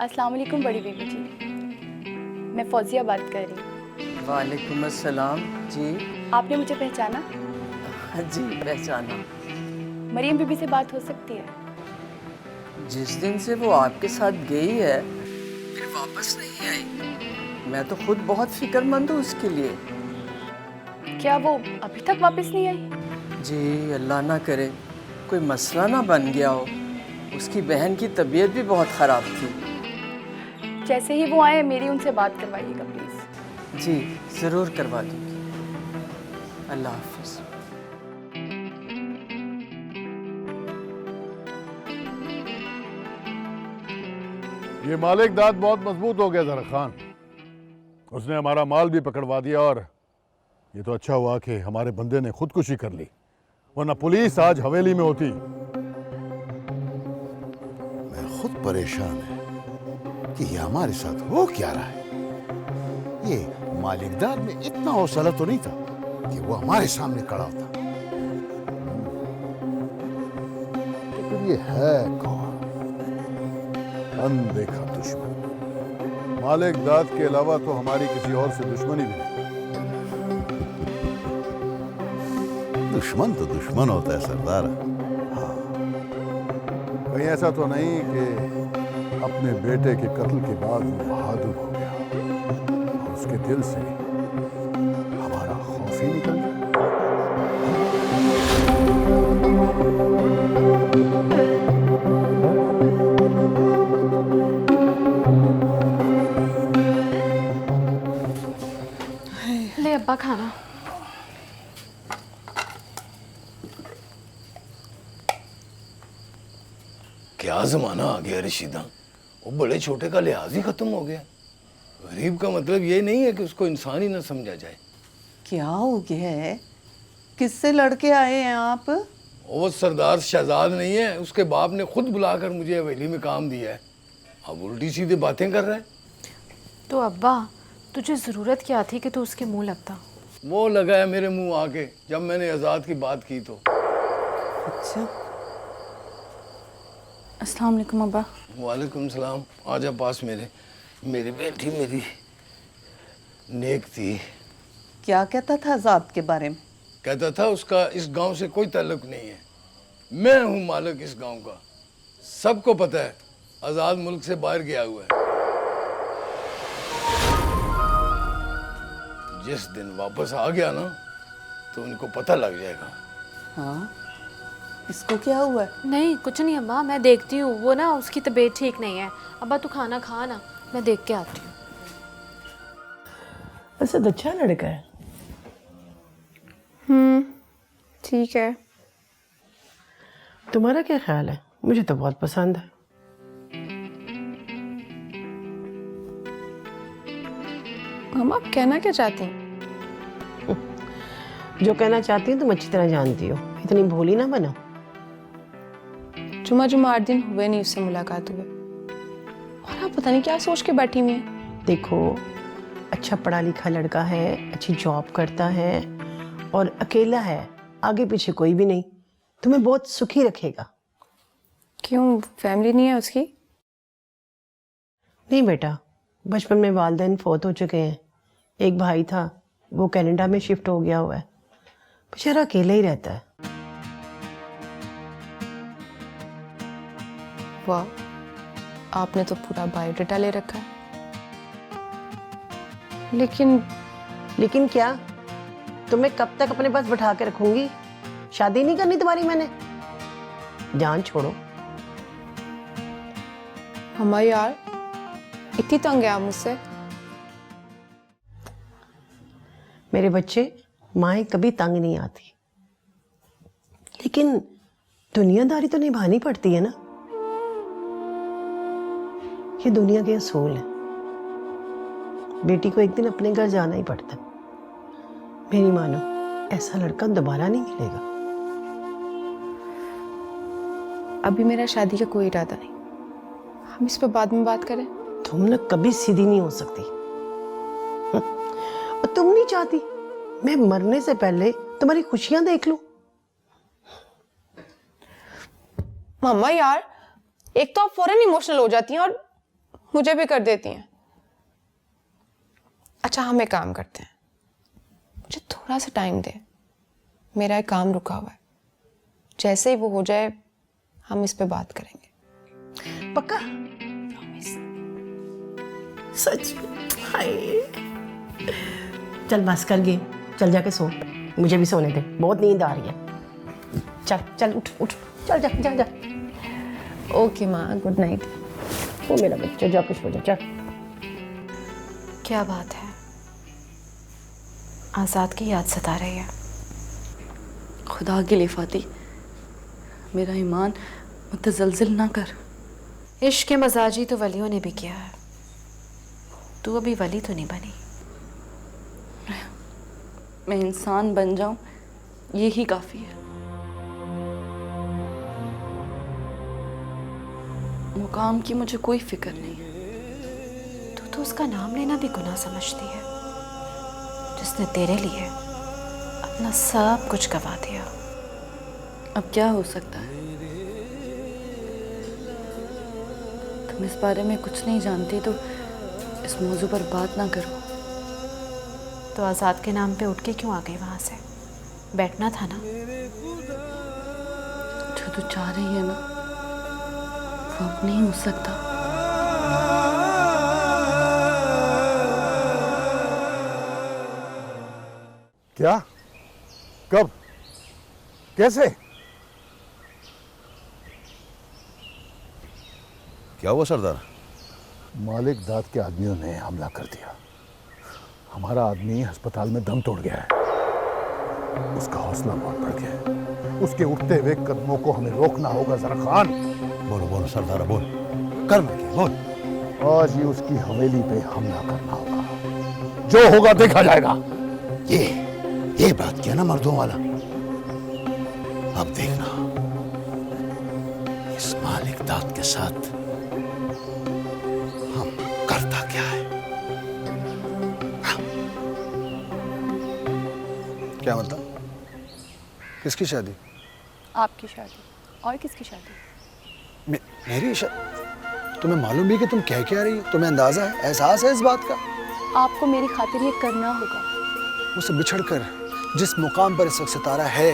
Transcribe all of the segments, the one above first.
अस्सलाम वालेकुम बड़ी बीबी जी, मैं फौजिया बात कर रही हूँ। वालेकुम अस्सलाम जी। आपने मुझे पहचाना? जी पहचाना। मरियम बीबी से बात हो सकती है? जिस दिन से वो आपके साथ गई है फिर वापस नहीं आई। मैं तो खुद बहुत फिक्रमंद हूँ उसके लिए। क्या वो अभी तक वापस नहीं आई? जी अल्लाह ना करे कोई मसला ना बन गया हो। उसकी बहन की तबीयत भी बहुत ख़राब थी। जैसे ही वो आए मेरी उनसे बात करवाइएगा प्लीज़। जी ज़रूर करवा दूँगी। अल्लाह हाफ़िज़। ये मालिक दाद बहुत मजबूत हो गया ज़रा खान। उसने हमारा माल भी पकड़वा दिया और ये तो अच्छा हुआ कि हमारे बंदे ने खुदकुशी कर ली, वरना पुलिस आज हवेली में होती। मैं खुद परेशान है कि ये हमारे साथ हो क्या रहा है। ये मालिकदार में इतना हौसला तो नहीं था कि वो हमारे सामने खड़ा होता। तो फिर ये है कौन? अनदेखा दुश्मन। मालिक दाद के अलावा तो हमारी किसी और से दुश्मनी भी नहीं। दुश्मन तो दुश्मन होता है सरदार। हाँ, कहीं ऐसा तो नहीं कि अपने बेटे के कत्ल के बाद वो बहादुर हो गया और उसके दिल से हमारा खौफ ही निकल गया। ले अब्बा खाना। क्या जमाना आ गया रशीदा। वो बड़े छोटे का लिहाज ही खत्म हो गया। गरीब का मतलब ये नहीं है कि उसको इंसान ही ना समझा जाए। क्या हो गया है? किससे लड़के आए हैं आप? वो सरदार शहजाद नहीं है, उसके बाप ने खुद बुलाकर मुझे हवेली में काम दिया है। अब उल्टी सीधी बातें कर रहा है। तो अब्बा तुझे ज़रूरत क्या थी कि तू उसके मुंह लगता? वो लगा है मेरे मुंह आके जब मैंने आज़ाद की बात की तो। अच्छा। अस्सलाम वालेकुम अब्बा। वालेकुम सलाम। आजा पास मेरे। मेरी बेटी मेरी नेक थी। क्या कहता था आजाद के बारे में? कहता था उसका इस गांव से कोई ताल्लुक नहीं है। मैं हूं मालिक इस गांव का। सबको पता है आज़ाद मुल्क से बाहर गया हुआ है। जिस दिन वापस आ गया ना तो उनको पता लग जाएगा। हाँ, इसको क्या हुआ है? नहीं कुछ नहीं अब्बा, मैं देखती हूँ। वो ना उसकी तबीयत ठीक नहीं है। अब्बा तू खाना खा ना, मैं देख के आती हूँ। वैसे तो अच्छा लड़का है। ठीक है। तुम्हारा क्या ख्याल है? मुझे तो बहुत पसंद है। मम्मा आप कहना क्या चाहती हैं? जो कहना चाहती हूँ तुम अच्छी तरह जानती हो, इतनी भोली ना बनो। जुमा 8 दिन हुए नहीं उससे मुलाकात हुए और आप पता नहीं क्या सोच के बैठी हुई हैं। देखो, अच्छा पढ़ा लिखा लड़का है, अच्छी जॉब करता है और अकेला है, आगे पीछे कोई भी नहीं, तुम्हें बहुत सुखी रखेगा। क्यों, फैमिली नहीं है उसकी? नहीं बेटा, बचपन में वालिदैन फौत हो चुके हैं। एक भाई था, वो कनाडा में शिफ्ट हो गया हुआ है, बेचारा अकेला ही रहता है। वाह, आपने तो पूरा बायोडाटा ले रखा है। लेकिन क्या? तुम्हें कब तक अपने पास बैठा के रखूंगी? शादी नहीं करनी तुम्हारी मैंने। जान छोड़ो। मम्मा यार, इतनी तंग है आप मुझसे? मेरे बच्चे, माएँ कभी तंग नहीं आती, लेकिन दुनियादारी तो निभानी पड़ती है ना। ये दुनिया के असूल है। बेटी को एक दिन अपने घर जाना ही पड़ता। मेरी मानो, ऐसा लड़का दोबारा नहीं मिलेगा। अभी मेरा शादी का कोई इरादा नहीं, हम इस पर बाद में बात करें। तुम ना कभी सीधी नहीं हो सकती। और तुम नहीं चाहती मैं मरने से पहले तुम्हारी खुशियां देख लूं? मम्मा यार, एक तो आप फौरन इमोशनल हो जाती हैं और मुझे भी कर देती हैं। अच्छा हम एक काम करते हैं, मुझे थोड़ा सा टाइम दे, मेरा एक काम रुका हुआ है, जैसे ही वो हो जाए हम इस पे बात करेंगे। पक्का? सच? हाय, चल बस कर गए, चल जाके सो, मुझे भी सोने दे, बहुत नींद आ रही है। चल चल उठ उठ, चल जा जा जा। ओके माँ, गुड नाइट। वो मेरा बच्चा, जा कुछ हो जा, चल। क्या बात है, आज़ाद की याद सता रही है। खुदा के लिए फाती, मेरा ईमान मुतज़लज़िल ना कर। इश्क के मजाजी तो वलियों ने भी किया है, तू अभी वली तो नहीं बनी। मैं इंसान बन जाऊं यही काफ़ी है। मुकाम की मुझे कोई फिक्र नहीं है। तू तो उसका नाम लेना भी गुनाह समझती है, जिसने तेरे लिए अपना सब कुछ गवा दिया। अब क्या हो सकता है? तुम इस बारे में कुछ नहीं जानती तो इस मौजू पर बात ना करो। तो आज़ाद के नाम पे उठ के क्यों आ गई वहां से? बैठना था ना। जो तू चाह रही है ना, वो अब नहीं हो सकता। क्या? कब? कैसे? क्या हुआ सरदार? मालिक दाद के आदमियों ने हमला कर दिया। हमारा आदमी अस्पताल में दम तोड़ गया है। उसका हौसला बहुत बढ़ गया है। उसके उठते हुए कदमों को हमें रोकना होगा जरा खान। बोलो बोलो सरदार, बोल, करना क्या, बोल। आज ही उसकी हवेली पे हमला करना होगा। जो होगा देखा जाएगा। ये बात किया ना मर्दों वाला। अब देखना इस मालिक दाद के साथ हम करता क्या है। क्या मतलब? किसकी शादी? आपकी शादी। और किसकी शादी? मेरी शादी? तुम्हें मालूम भी कि तुम कह क्या रही हो? तुम्हें अंदाजा है, एहसास है इस बात का? आपको मेरी खातिर ये करना होगा। मुझसे बिछड़कर जिस मुकाम पर इस वक्त सितारा है,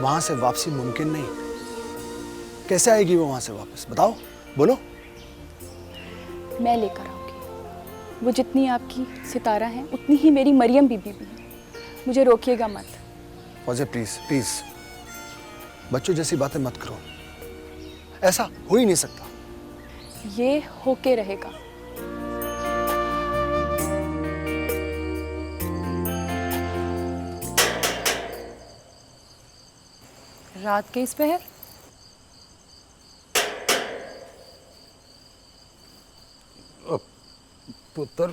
वहां से वापसी मुमकिन नहीं। कैसे आएगी वो वहां से वापस? बताओ, बोलो। मैं लेकर आऊंगी। वो जितनी आपकी सितारा है उतनी ही मेरी मरियम बीबी भी है। मुझे रोकिएगा मत। फौजे प्लीज प्लीज, बच्चों जैसी बातें मत करो। ऐसा हो ही नहीं सकता। ये होके रहेगा। रात के इस पहर पुत्र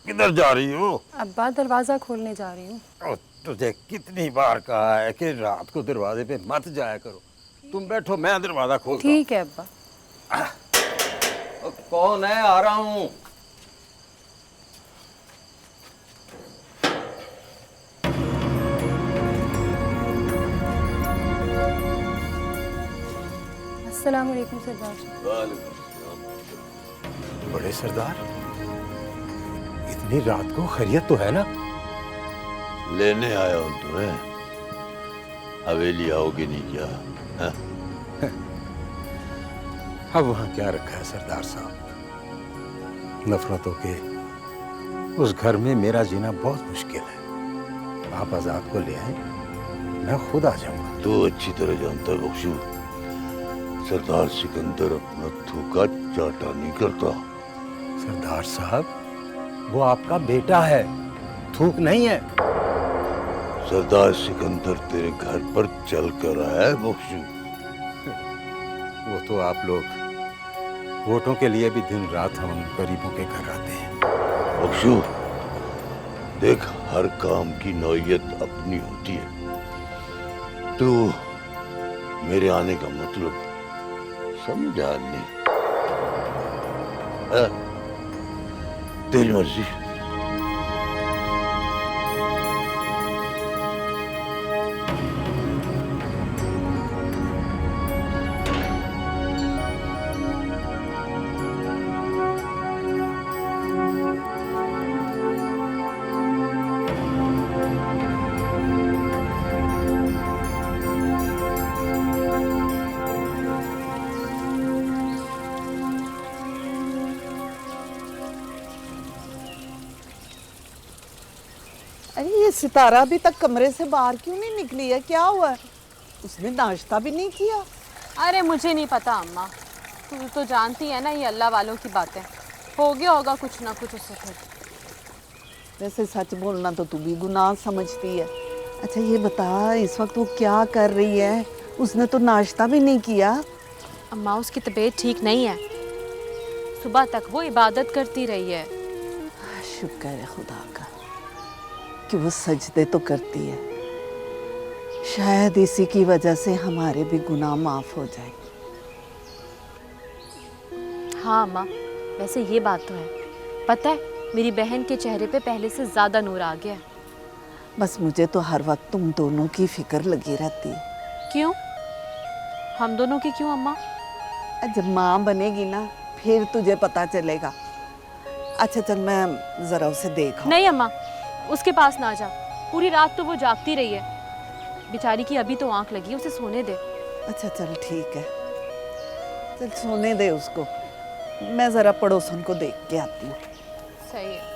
किधर जा रही हो? अब्बा दरवाजा खोलने जा रही हूँ। तुझे कितनी बार कहा है कि रात को दरवाजे पे मत जाया करो। तुम बैठो, मैं दरवाजा खोलता हूँ। ठीक है अब्बा। कौन है? आ रहा हूँ। अस्सलाम वालेकुम सरदार। बड़े सरदार, इतनी रात को खैरियत तो है ना? लेने आया हूं तुम्हें। हवेली आओगे नहीं क्या? हाँ? अब वहां क्या रखा है सरदार साहब? नफरतों के उस घर में मेरा जीना बहुत मुश्किल है। आप आजाद को ले आए, मैं खुद आ जाऊंगा। तो अच्छी तरह जानता है बख्शू, सरदार सिकंदर अपना थूका चाटा नहीं करता। सरदार साहब, वो आपका बेटा है, थूक नहीं है। सरदार सिकंदर तेरे घर पर चल कर आया है बख्शू। वो तो आप लोग वोटों के लिए भी दिन रात हम गरीबों के घर आते हैं। बख्शू देख, हर काम की नौयत अपनी होती है। तो मेरे आने का मतलब समझा नहीं? तेरी मर्जी। सितारा अभी तक कमरे से बाहर क्यों नहीं निकली है? क्या हुआ है? उसने नाश्ता भी नहीं किया। अरे मुझे नहीं पता अम्मा, तू तो जानती है ना ये अल्लाह वालों की बातें। हो गया होगा कुछ ना कुछ उससे फिर। वैसे सच बोलना तो तू भी गुनाह समझती है। अच्छा ये बता, इस वक्त वो क्या कर रही है? उसने तो नाश्ता भी नहीं किया। अम्मा उसकी तबीयत ठीक नहीं है, सुबह तक वो इबादत करती रही है। शुक्र है खुदा का कि वो सजदे तो करती है। शायद इसी की वजह से हमारे भी गुनाह माफ हो जाए। हाँ अम्मा, वैसे ये बात तो है। पता है मेरी बहन के चेहरे पे पहले से ज़्यादा नूर आ गया है। बस मुझे तो हर वक्त तुम दोनों की फिक्र लगी रहती है। क्यों? हम दोनों की क्यों अम्मा? जब माँ बनेगी ना फिर तुझे पता चलेगा। अच्छा चल मैं जरा उसे देखा। नहीं अम्मा, उसके पास ना जा। पूरी रात तो वो जागती रही है, बेचारी की अभी तो आंख लगी, उसे सोने दे। अच्छा चल ठीक है, चल सोने दे उसको। मैं जरा पड़ोसन को देख के आती हूँ। सही है।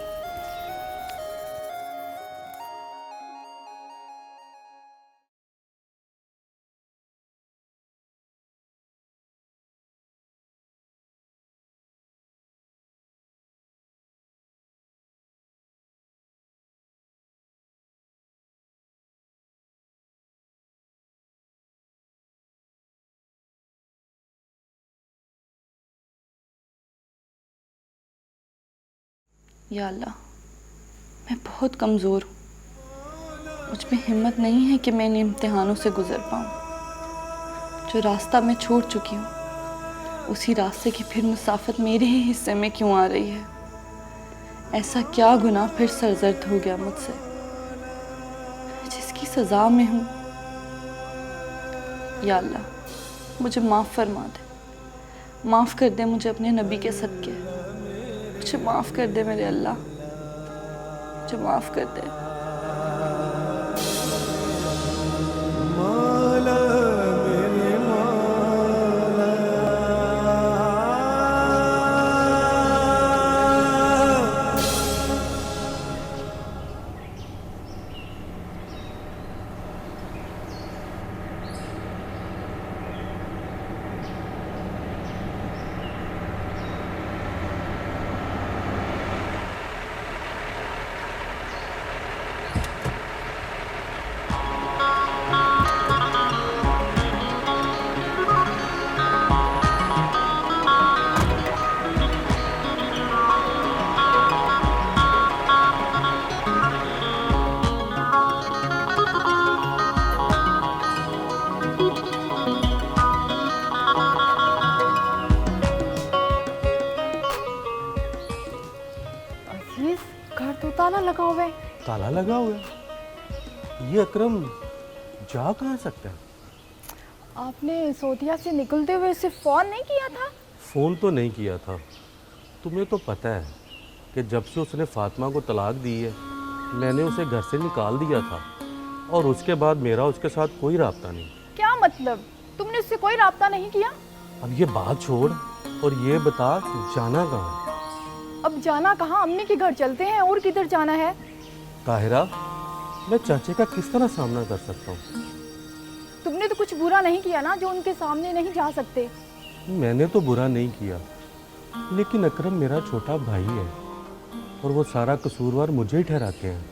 या अल्लाह, मैं बहुत कमज़ोर हूँ। मुझ में हिम्मत नहीं है कि मैं इन इम्तिहानों से गुज़र पाऊँ। जो रास्ता मैं छोड़ चुकी हूँ उसी रास्ते की फिर मुसाफत मेरे ही हिस्से में क्यों आ रही है? ऐसा क्या गुनाह फिर सरजर्द हो गया मुझसे जिसकी सज़ा में हूँ? या अल्लाह, मुझे माफ़ फरमा दे, माफ़ कर दे मुझे अपने नबी के सदके। मुझे माफ़ कर दे मेरे अल्लाह, मुझे माफ़ कर दे। घर तो ताला लगा हुआ है। ताला लगा हुआ है? ये अकरम जा कहाँ सकता है? आपने सोतिया से निकलते हुए उसे फ़ोन नहीं किया था? फ़ोन तो नहीं किया था। तुम्हें तो पता है कि जब से उसने फातिमा को तलाक दी है मैंने उसे घर से निकाल दिया था और उसके बाद मेरा उसके साथ कोई राब्ता नहीं। क्या मतलब? तुमने उससे कोई राब्ता नहीं किया? अब ये बात छोड़ और ये बता जाना कहाँ? अब जाना कहाँ? अम्मी के घर चलते हैं, और किधर जाना है? ताहिरा, मैं चाचे का किस तरह सामना कर सकता हूँ? तुमने तो कुछ बुरा नहीं किया ना जो उनके सामने नहीं जा सकते। मैंने तो बुरा नहीं किया, लेकिन अकरम मेरा छोटा भाई है और वो सारा कसूरवार मुझे ही ठहराते हैं।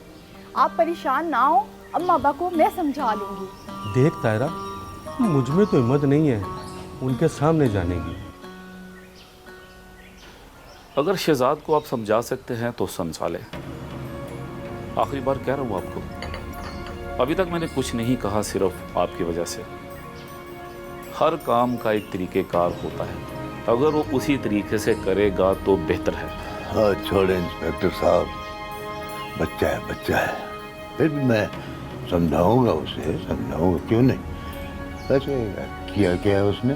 आप परेशान ना हो, अम्मा अब्बा को मैं समझा लूंगी। देख ताहिरा, मुझ में तो हिम्मत नहीं है उनके सामने जाने की। अगर शहजाद को आप समझा सकते हैं तो समझा लें। आखिरी बार कह रहा हूँ आपको, अभी तक मैंने कुछ नहीं कहा, सिर्फ आपकी वजह से। हर काम का एक तरीक़ेकार होता है, अगर वो उसी तरीके से करेगा तो बेहतर है। हाँ छोड़े इंस्पेक्टर साहब, बच्चा है बच्चा है, फिर भी मैं समझाऊंगा उसे, समझाऊंगा, क्यों नहीं। वैसे किया क्या है उसने?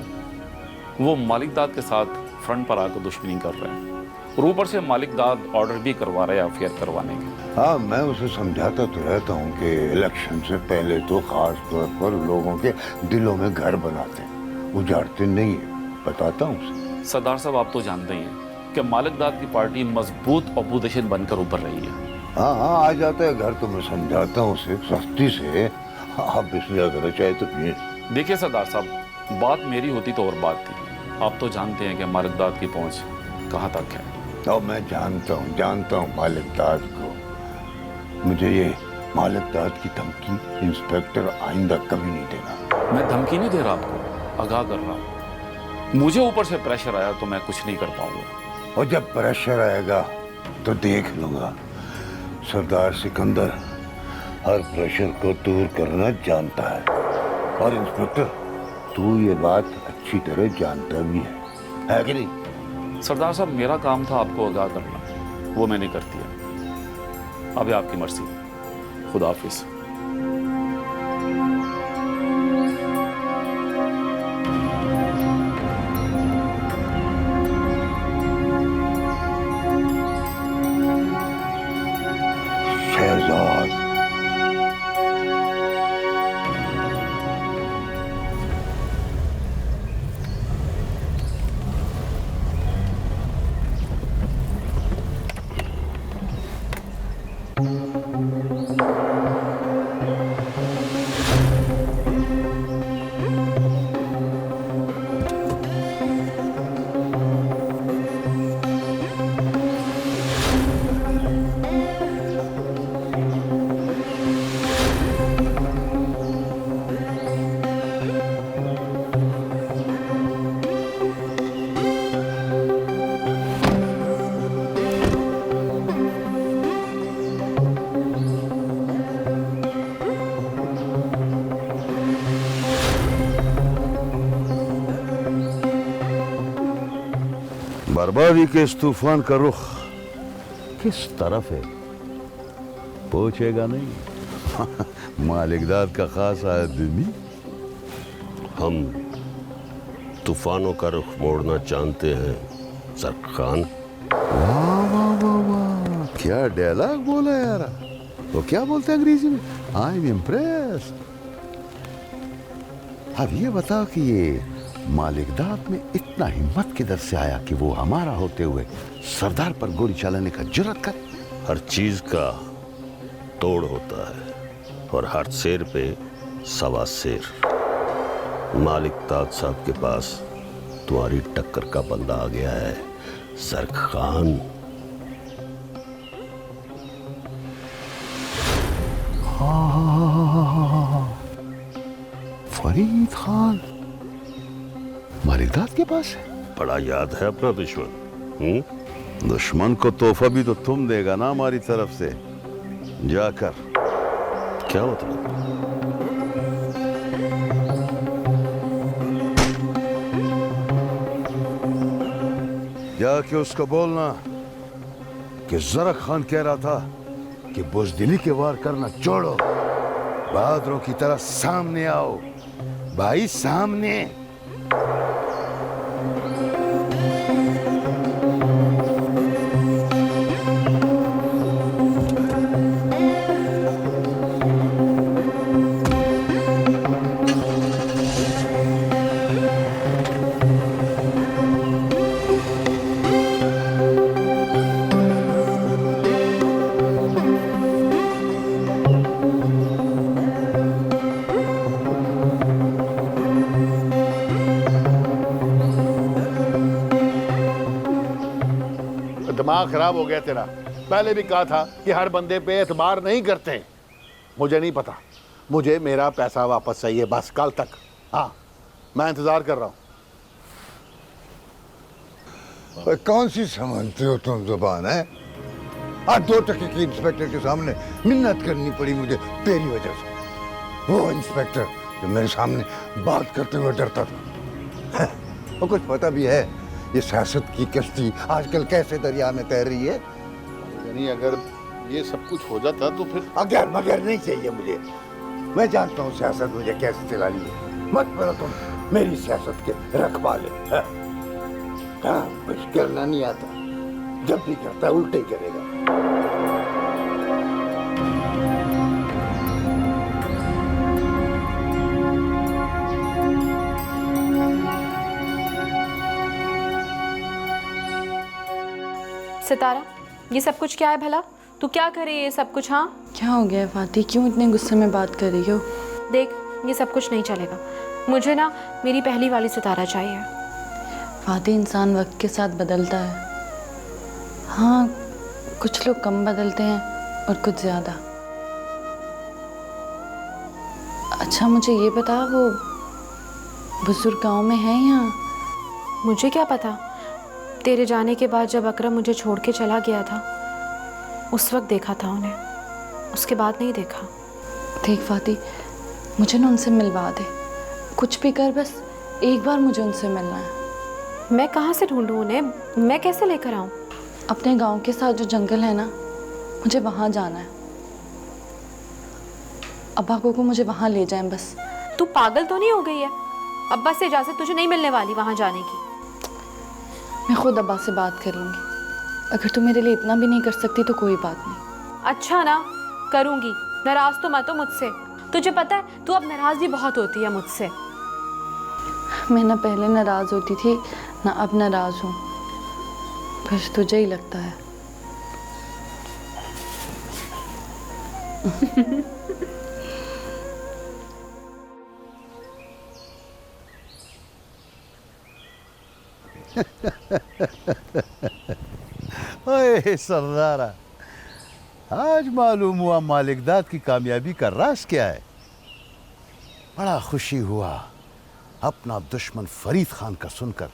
वो मालिक दाद के साथ फ्रंट पर आकर दुश्मनी कर रहे हैं और ऊपर से मालिक दाद ऑर्डर भी करवा रहे हैं अफेयर करवाने के। हाँ मैं उसे समझाता तो रहता हूँ कि इलेक्शन से पहले तो खास तौर पर लोगों के दिलों में घर बनाते हैं, उजाड़ते नहीं है, बताता हूँ उसे। सरदार साहब, आप तो जानते ही हैं कि मालिक दाद की पार्टी मजबूत अपोजिशन बनकर उभर रही है। हाँ हाँ आ जाता है घर, तो मैं समझाता हूँ उसे सख्ती से। आप इसलिए अगर चाहे तो पिए। देखिए सरदार साहब, बात मेरी होती तो और बात थी। आप तो जानते हैं कि मालिकदाद की पहुंच कहाँ तक है। तो मैं जानता हूँ मालिकदाद को। मुझे ये मालिकदाद की धमकी इंस्पेक्टर आइंदा कभी नहीं देना। मैं धमकी नहीं दे रहा आपको, आगाह कर रहा हूँ। मुझे ऊपर से प्रेशर आया तो मैं कुछ नहीं कर पाऊंगा। और जब प्रेशर आएगा तो देख लूंगा। सरदार सिकंदर हर प्रेशर को दूर करना जानता है। और इंस्पेक्टर, तू ये बात अच्छी तरह जानता भी है कि नहीं? सरदार साहब, मेरा काम था आपको आगाह करना, वो मैंने कर दिया। अब आपकी मर्जी। खुदा हाफिज। शहजाद, बर्बादी के इस तूफान का रुख किस तरफ है पूछेगा नहीं। मालिकदाद का खास आदमी। हम तूफानों का रुख मोड़ना जानते हैं जरक खान। वाह वाह वाह वाह, क्या डायलॉग बोला यार। वो क्या बोलते हैं अंग्रेजी में? I am impressed. अब ये बताओ कि ये मालिकदाद में इतना हिम्मत किधर से आया कि वो हमारा होते हुए सरदार पर गोली चलाने का जुर्रत कर? हर चीज का तोड़ होता है और हर शेर पे सवा शेर। मालिकदाद साहब के पास तुम्हारी टक्कर का बंदा आ गया है जरक खान। फरीद खान मालिकदाद के पास है? बड़ा याद है अपना दुश्मन। दुश्मन को तोहफा भी तो तुम देगा ना हमारी तरफ से। जाकर। क्या मतलब? जाके उसको बोलना कि जरक खान कह रहा था कि बुजदिली के वार करना छोड़ो, बहादुरों की तरह सामने आओ। भाई सामने। दिमाग खराब हो गया तेरा। पहले भी कहा था कि हर बंदे पे एतबार नहीं करते। मुझे नहीं पता, मुझे मेरा पैसा वापस चाहिए बस, कल तक। हाँ, मैं इंतजार कर रहा हूँ। कौन सी समझते हो तुम जुबान है? आज 2 टके के इंस्पेक्टर के सामने मिन्नत करनी पड़ी मुझे तेरी वजह से। वो इंस्पेक्टर जो मेरे सामने बात करते हुए डरता था। वो कुछ पता भी है ये सियासत की कश्ती आजकल कैसे दरिया में तैर रही है? यानी अगर ये सब कुछ हो जाता तो फिर अगर मगर नहीं चाहिए मुझे। मैं जानता हूँ सियासत मुझे कैसे चलानी है। मत बनो तुम मेरी सियासत के रखवाले। हाँ, कुछ करना नहीं आता, जब भी करता है उल्टे ही करेगा। सितारा, ये सब कुछ क्या है भला? तू क्या करे ये सब कुछ? हाँ, क्या हो गया है फाती, क्यों इतने गुस्से में बात कर रही हो? देख, ये सब कुछ नहीं चलेगा। मुझे ना मेरी पहली वाली सितारा चाहिए। फाती, इंसान वक्त के साथ बदलता है। हाँ, कुछ लोग कम बदलते हैं और कुछ ज़्यादा। अच्छा मुझे ये बता, वो बुजुर्ग गाँव में है या? मुझे क्या पता, तेरे जाने के बाद जब अकरम मुझे छोड़ के चला गया था उस वक्त देखा था उन्हें, उसके बाद नहीं देखा। देख फाती, मुझे ना उनसे मिलवा दे, कुछ भी कर, बस एक बार मुझे उनसे मिलना है। मैं कहाँ से ढूंढूं उन्हें? मैं कैसे लेकर आऊँ? अपने गांव के साथ जो जंगल है ना, मुझे वहाँ जाना है। अब्बा को मुझे वहाँ ले जाएं बस। तू पागल तो नहीं हो गई है? अब्बा से इजाज़त तुझे नहीं मिलने वाली वहाँ जाने की। मैं खुद अब्बा से बात कर लूँगी। अगर तू मेरे लिए इतना भी नहीं कर सकती तो कोई बात नहीं। अच्छा ना, करूँगी। नाराज़ तो मत हो मुझसे। तुझे पता है तू अब नाराज़ भी बहुत होती है मुझसे। मैं ना पहले नाराज़ होती थी ना अब नाराज़ हूँ, बस तुझे ही लगता है। ओए सरदारा, आज मालूम हुआ मालिकदाद की कामयाबी का राज क्या है। बड़ा खुशी हुआ अपना दुश्मन फरीद खान का सुनकर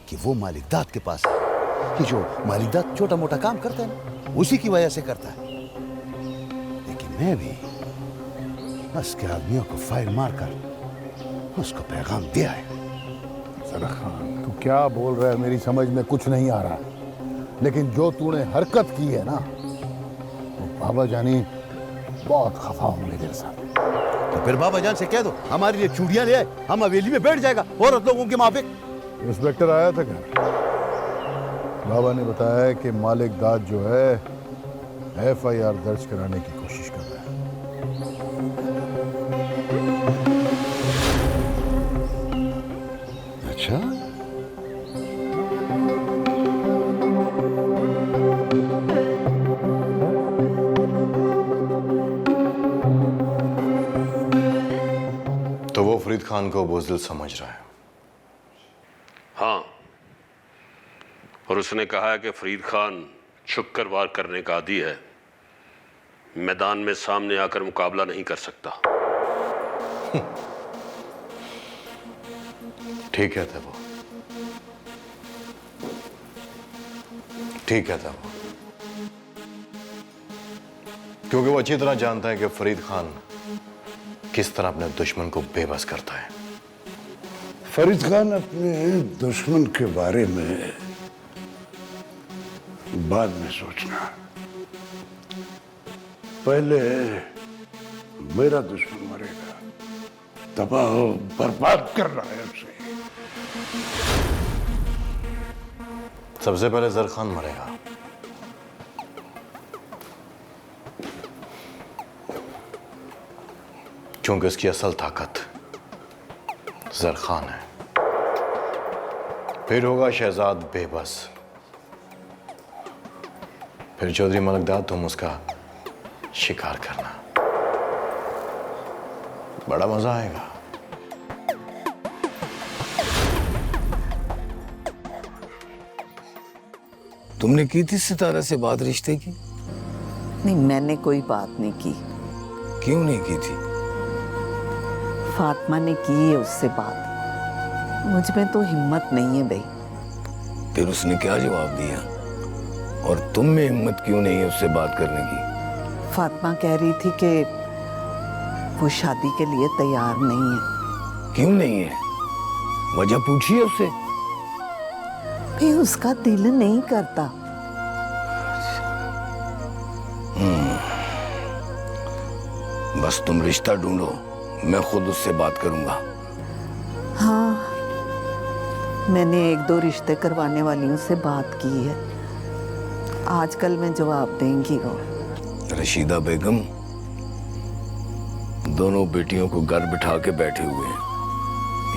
कि वो मालिकदाद के पास है, कि जो मालिकदाद छोटा मोटा काम करता है ना, उसी की वजह से करता है। लेकिन मैं भी उसके आदमियों को फायर मारकर उसको पैगाम दिया है। सर खान, तू क्या बोल रहा है मेरी समझ में कुछ नहीं आ रहा, लेकिन जो तूने हरकत की है ना, वो बाबा जानी बहुत खफा होंगे तेरे साथ। तो फिर बाबा जान से कह दो हमारे लिए चूड़ियां ले आए, हम हवेली में बैठ जाएगा औरत लोगों के माफिक। इंस्पेक्टर आया था घर, बाबा ने बताया कि मालिक दाद जो है FIR दर्ज कराने की कोशिश कर रहा है। अच्छा, तो वो फरीद खान को बुज़दिल समझ रहा है। हाँ, और उसने कहा है कि फरीद खान छुपकर वार करने का आदी है, मैदान में सामने आकर मुकाबला नहीं कर सकता। ठीक है वो, ठीक है वो, क्योंकि वो अच्छी तरह जानता है कि फरीद खान किस तरह अपने दुश्मन को बेबस करता है। फरीद खान अपने दुश्मन के बारे में बाद में सोचना, पहले मेरा दुश्मन मरेगा, तबाह बर्बाद कर रहा है उसे। सबसे पहले जर खान मरेगा, क्योंकि उसकी असल ताकत जर खान है। फिर होगा शहजाद बेबस, फिर चौधरी मलिकदाद, तुम उसका शिकार करना, बड़ा मजा आएगा। तुमने की थी सितारा से बात रिश्ते की? नहीं, मैंने कोई बात नहीं की। क्यों नहीं की थी? फातिमा ने की है उससे बात, मुझ में तो हिम्मत नहीं है भाई। फिर उसने क्या जवाब दिया? और तुम में हिम्मत क्यों नहीं है उससे बात करने की? फातिमा कह रही थी कि वो शादी के लिए तैयार नहीं है। क्यों नहीं है? वजह पूछिए उससे। भी उसका दिल नहीं करता। बस तुम रिश्ता ढूंढो, मैं खुद उससे बात करूंगा। हाँ, मैंने 1-2 रिश्ते करवाने वालियों से बात की है, आजकल मैं जवाब देंगी वो। रशीदा बेगम दोनों बेटियों को घर बिठा के बैठे हुए हैं,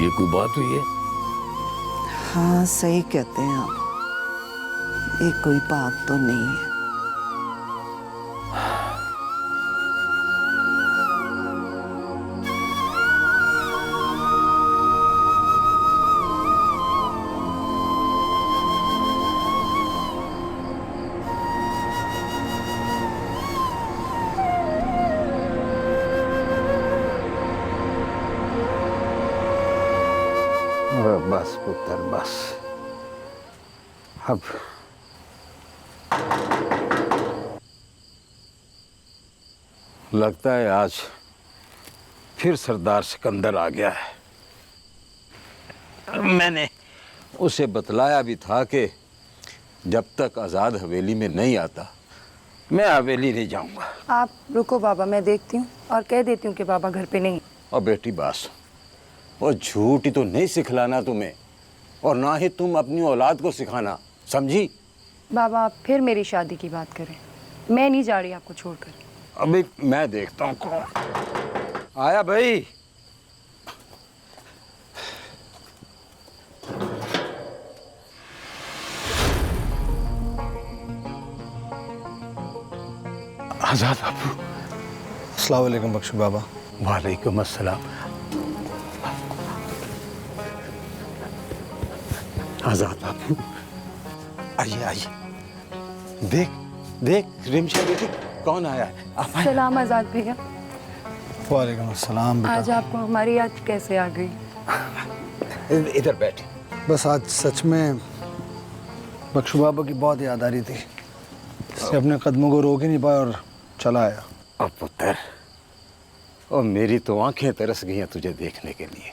ये कोई बात हुई है? हाँ, सही कहते हैं आप, ये कोई बात तो नहीं है। पुत्र बस। अब लगता है आज फिर सरदार सिकंदर आ गया है। मैंने उसे बतलाया भी था कि जब तक आज़ाद हवेली में नहीं आता मैं हवेली नहीं जाऊंगा। आप रुको बाबा, मैं देखती हूँ और कह देती हूँ कि बाबा घर पे नहीं। और बेटी बास, वो झूठ ही तो नहीं सिखलाना तुम्हें, और ना ही तुम अपनी औलाद को सिखाना, समझी? बाबा आप फिर मेरी शादी की बात करें, मैं नहीं जा रही आपको छोड़कर। अभी मैं देखता हूँ कौन आया। भाई आजाद बाबू। अस्सलाम वालेकुम बख्शू बाबा। वालेकुम अस्सलाम। आजाद बाबू आइए आइए। देख देख रिमशा बेटी कौन आया है। सलाम आजाद भैया। वालेकुम अस्सलाम बेटा। आज आपको हमारी याद कैसे आ गई? इधर बैठ। बस आज सच में बख्शू बाबा की बहुत याद आ रही थी, इसलिए अपने कदमों को रोक ही नहीं पाया और चला आया। अब पुत्र, और मेरी तो आंखें तरस गई हैं तुझे देखने के लिए।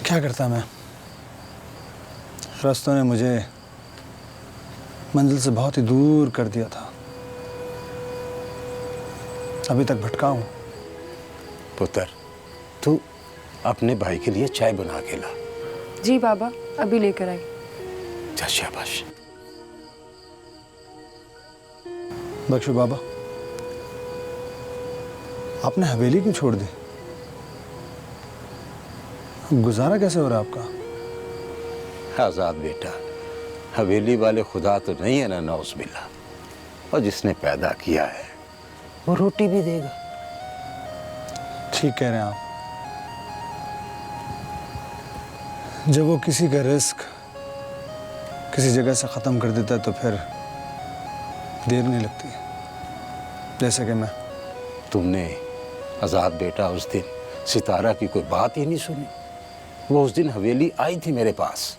क्या करता मैं, रास्तों ने मुझे मंजिल से बहुत ही दूर कर दिया था, अभी तक भटका हूं। पुत्र, तू अपने भाई के लिए चाय बना के ला। जी बाबा, अभी लेकर आई। जा शाबाश। बख्शू बाबा, आपने हवेली क्यों छोड़ दी? गुजारा कैसे हो रहा है आपका? आजाद बेटा, हवेली वाले खुदा तो नहीं है ना, नौज़बिल्ला, और जिसने पैदा किया है वो रोटी भी देगा। ठीक कह रहे हैं आप। जब वो किसी का रिस्क किसी जगह से ख़त्म कर देता है तो फिर देर नहीं लगती, जैसे कि मैं। तुमने आज़ाद बेटा उस दिन सितारा की कोई बात ही नहीं सुनी। वो उस दिन हवेली आई थी मेरे पास,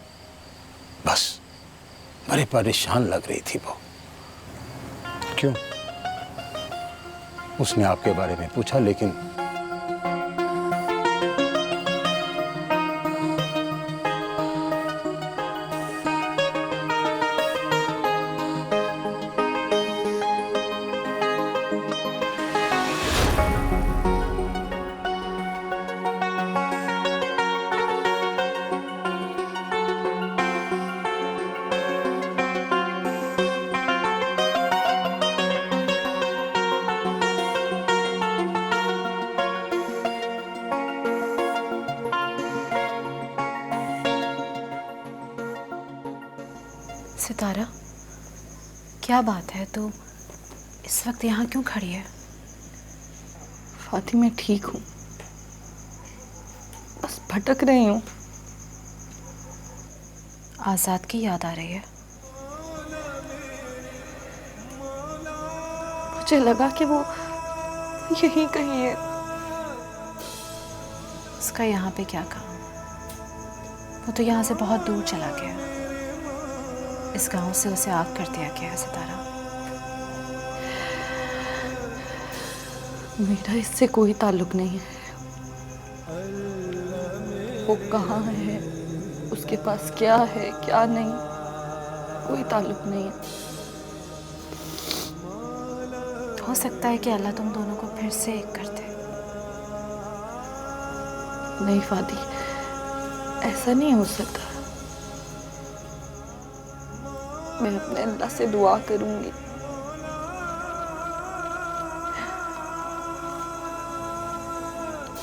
बस बड़े परेशान लग रही थी वो। क्यों? उसने आपके बारे में पूछा, लेकिन सितारा, क्या बात है, तो इस वक्त यहाँ क्यों खड़ी है? फाती, मैं ठीक हूँ, बस भटक रही हूँ। आज़ाद की याद आ रही है। मुझे लगा कि वो यहीं कहीं है। उसका यहाँ पे क्या काम? वो तो यहाँ से बहुत दूर चला गया। इस गांव से उसे आग कर दिया गया है सितारा। मेरा इससे कोई ताल्लुक नहीं है। वो कहाँ है, उसके पास क्या है क्या नहीं, कोई ताल्लुक नहीं है। हो सकता है कि अल्लाह तुम दोनों को फिर से एक कर दे। नहीं फादी, ऐसा नहीं हो सकता। मैं अपने अल्लाह से दुआ करूंगी।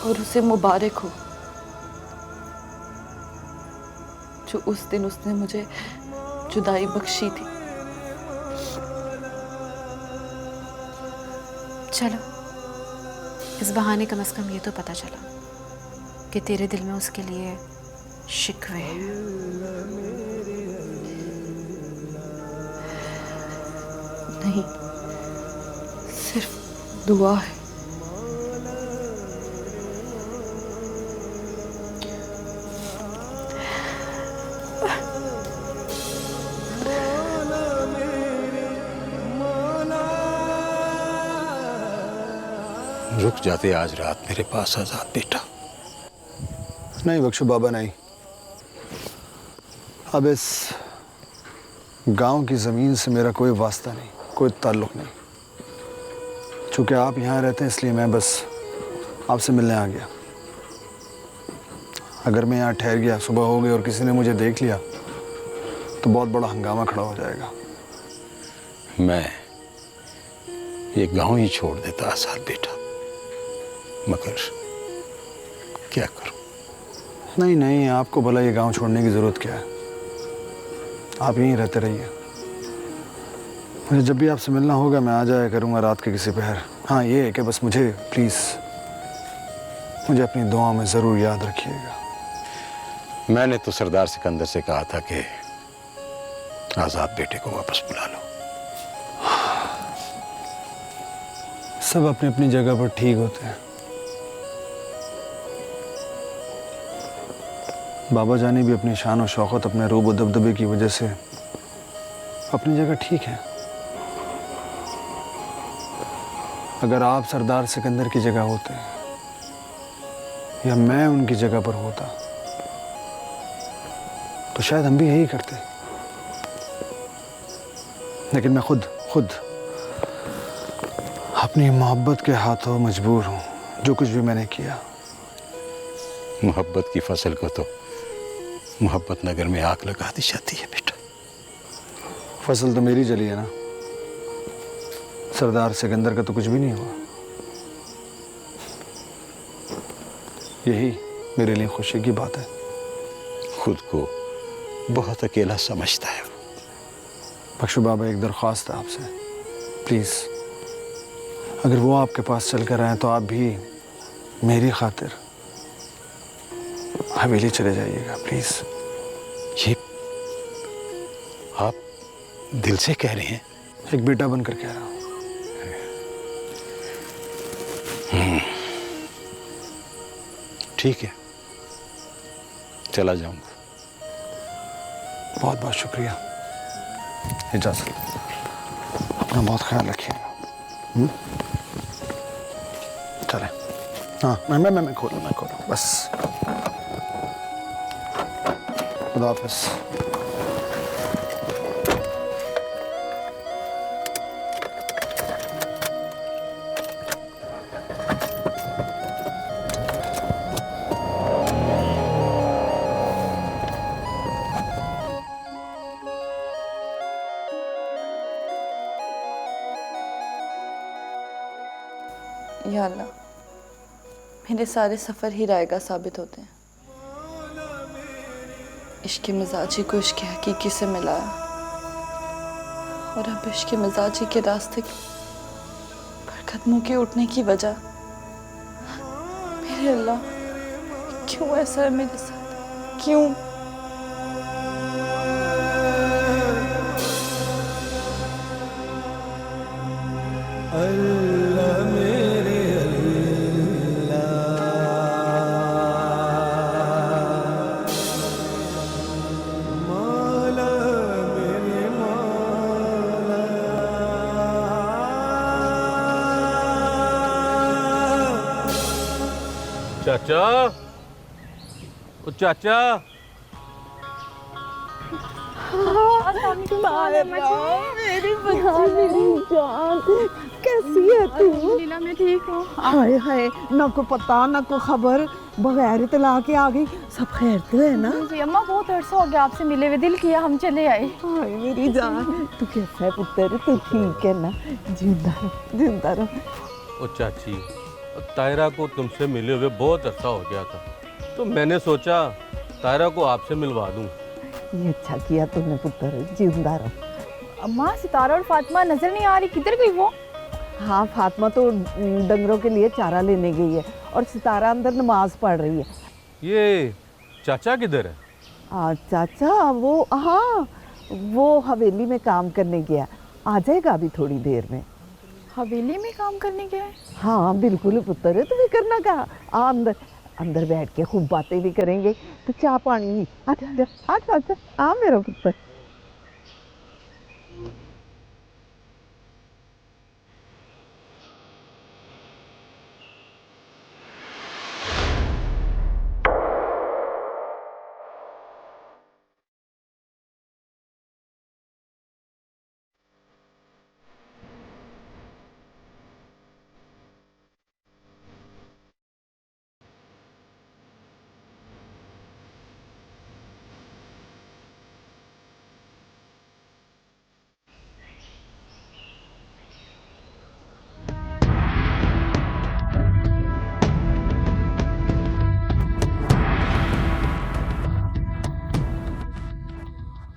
और उसे मुबारक हो जो उस दिन उसने मुझे जुदाई बख्शी थी। चलो, इस बहाने कम से कम ये तो पता चला कि तेरे दिल में उसके लिए शिकवे हैं। नहीं, सिर्फ दुआ है। रुक जाते आज रात मेरे पास आजाद बेटा। नहीं बख्शू बाबा, नहीं। अब इस गांव की ज़मीन से मेरा कोई वास्ता नहीं, कोई ताल्लुक़ नहीं। चूँकि आप यहाँ रहते हैं इसलिए मैं बस आपसे मिलने आ गया। अगर मैं यहाँ ठहर गया, सुबह हो गई और किसी ने मुझे देख लिया तो बहुत बड़ा हंगामा खड़ा हो जाएगा। मैं ये गांव ही छोड़ देता आजाद बेटा, मगर क्या करूं? नहीं नहीं, आपको भला ये गांव छोड़ने की ज़रूरत क्या है? आप यहीं रहते रहिए। मुझे जब भी आपसे मिलना होगा मैं आ जाया करूँगा रात के किसी पहर। हाँ, ये है कि बस मुझे प्लीज़ मुझे अपनी दुआओं में ज़रूर याद रखिएगा। मैंने तो सरदार सिकंदर से कहा था कि आजाद बेटे को वापस बुला लो। सब अपनी अपनी जगह पर ठीक होते हैं। बाबा जानी भी अपनी शान और शौकत, अपने रूब और दबदबे की वजह से अपनी जगह ठीक है। अगर आप सरदार सिकंदर की जगह होते या मैं उनकी जगह पर होता तो शायद हम भी यही करते। लेकिन मैं खुद अपनी मोहब्बत के हाथों मजबूर हूं। जो कुछ भी मैंने किया, मोहब्बत की फसल को तो मोहब्बत नगर में आग लगा दी जाती है बेटा। फसल तो मेरी जली है ना, सरदार सिकंदर का तो कुछ भी नहीं हुआ। यही मेरे लिए खुशी की बात है। खुद को बहुत अकेला समझता है। बख्शू बाबा, एक दरख्वास्त है आपसे, प्लीज़ अगर वो आपके पास चल कर आए तो आप भी मेरी खातिर हवेली चले जाइएगा प्लीज़। ये आप दिल से कह रहे हैं? एक बेटा बनकर कह रहा हूँ। ठीक है, चला जाऊंगा। बहुत बहुत शुक्रिया। इजाज़त। अपना बहुत ख्याल रखिएगा। चले। हाँ, मैं खोलूँ बस। खुदा हाफ़िज़। या अल्लाह, मेरे सारे सफ़र ही रायगा साबित होते हैं। इश्क़ मिजाजी को इश्क़ हकीकी से मिलाया और अब इश्क़ मिजाजी के रास्ते पर कदमों के उठने की वजह। मेरे अल्लाह, क्यों ऐसा है मेरे साथ? क्यों? चाचा, ओ चाचा। मेरी जान, कैसी है तू? लीला, मैं ठीक हूँ। हाय हाय, ना को पता ना को खबर, बगैर इतला के आ गई। सब खैर तो है ना? जी अम्मा, बहुत अरसा हो गया आपसे मिले हुए, दिल किया हम चले आए। हाय मेरी जान, तू कैसा है पुत्र? तू ठीक है ना? जिंदा रहो। ओ चाची, तायरा को तुमसे मिले हुए बहुत अरसा हो गया था, तो मैंने सोचा तायरा को आपसे मिलवा दूं। ये अच्छा किया तुमने पुत्र, जिंदा रहो। अम्मा, सितारा और फातिमा नजर नहीं आ रही, किधर गई वो? हाँ, फातिमा तो डंगरों के लिए चारा लेने गई है और सितारा अंदर नमाज पढ़ रही है। ये चाचा किधर है? चाचा वो हवेली में काम करने गया, आ जाएगा अभी थोड़ी देर में। हवेली में काम करने गया है? हाँ बिल्कुल पुत्र, तुम्हें करना कहा। आ अंदर बैठ के खूब बातें भी करेंगे, तो चाय पानी। अच्छा आ मेरा पुत्र।